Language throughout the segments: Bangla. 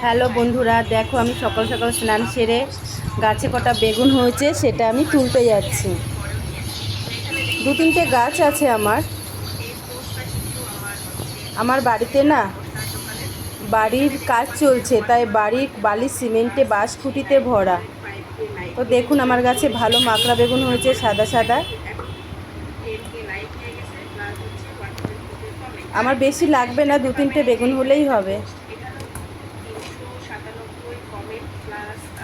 হ্যালো বন্ধুরা, দেখো আমি সকাল সকাল স্নান সেরে গাছে কটা বেগুন হয়েছে সেটা আমি তুলতে যাচ্ছি। দু তিনটে গাছ আছে আমার বাড়িতে না, বাড়ির কাজ চলছে, তাই বাড়ির বালি সিমেন্টে বাঁশ খুঁটিতে ভরা। তো দেখুন আমার গাছে ভালো মাকড়া বেগুন হয়েছে, সাদা সাদা। আমার বেশি লাগবে না, দু তিনটে বেগুন হলেই হবে।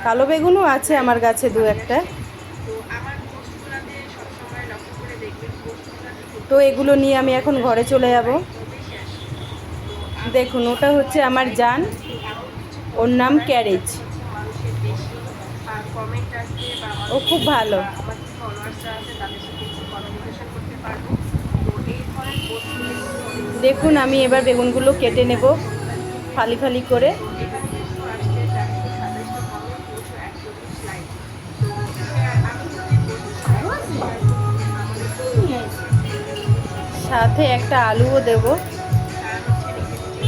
কালো বেগুনও আছে আমার গাছে দু একটা। তো এগুলো নিয়ে আমি এখন ঘরে চলে যাব। দেখুন ওটা হচ্ছে আমার জান, ওর নাম ক্যারেজ। ও খুব ভালো। দেখুন আমি এবার বেগুনগুলো কেটে নেব ফালি ফালি করে। সাথে একটা আলুও দেব,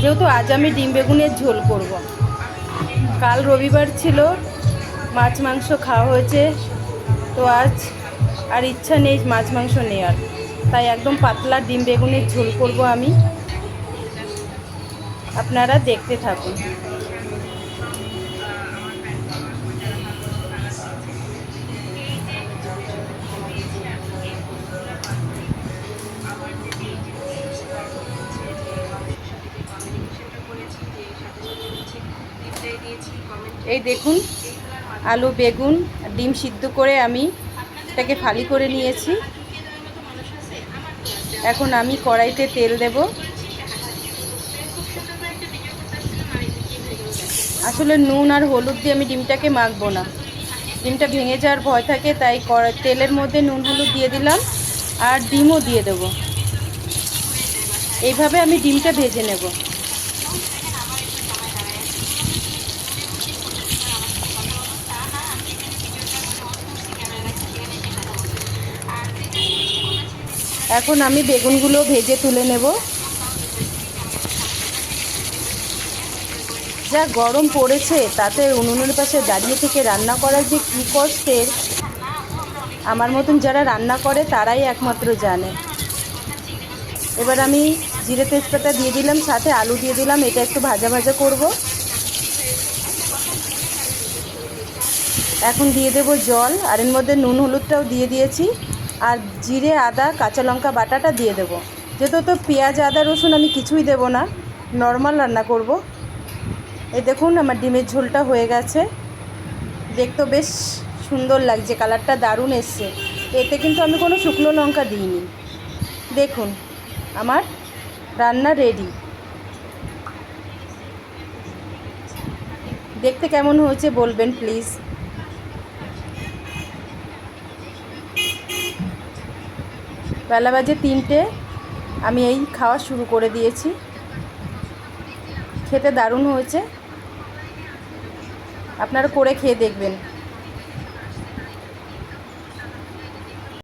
যেহেতু আজ আমি ডিম বেগুনের ঝোল করব। কাল রবিবার ছিল, মাছ মাংস খাওয়া হয়েছে, তো আজ আর ইচ্ছা নেই মাছ মাংস নেওয়ার, তাই একদম পাতলা ডিম বেগুনের ঝোল করব আমি। আপনারা দেখতে থাকুন। এই দেখুন আলু বেগুন ডিম সিদ্ধ করে আমি এটাকে ফালি করে নিয়েছি। এখন আমি কড়াইতে তেল দেব। আসলে নুন আর হলুদ দিয়ে আমি ডিমটাকে মাখবো না, ডিমটা ভেঙে যাওয়ার ভয় থাকে, তাই তেলের মধ্যে নুন হলুদ দিয়ে দিলাম আর ডিমও দিয়ে দেব। এইভাবে আমি ডিমটা ভেজে নেব। এখন আমি বেগুনগুলো ভেজে তুলে নেব। যা গরম পড়েছে তাতে উনুনের পাশে দাঁড়িয়ে থেকে রান্না করা যে কী কষ্টের, আমার মতন যারা রান্না করে তারাই একমাত্র জানে। এবার আমি জিরে তেজপাতা দিয়ে দিলাম, সাথে আলু দিয়ে দিলাম, এটা একটু ভাজা ভাজা করব। এখন দিয়ে দেব জল, আর এর মধ্যে নুন হলুদটাও দিয়ে দিয়েছি, আর জিরে আদা কাঁচা লঙ্কা বাটাটা দিয়ে দেব। যেহেতু তো পেঁয়াজ আদা রসুন আমি কিছুই দেব না, নর্মাল রান্না করব। এই দেখুন আমার ডিমের ঝোলটা হয়ে গেছে, দেখতে বেশ সুন্দর লাগছে, কালারটা দারুণ এসছে। এতে কিন্তু আমি কোনো শুকনো লঙ্কা দিইনি। দেখুন আমার রান্না রেডি। দেখতে কেমন হয়েছে বলবেন প্লিজ। বেলা বাজে 3টে, আমি এই খাওয়া শুরু করে দিয়েছি। খেতে দারুণ হয়েছে, আপনারা করে খেয়ে দেখবেন।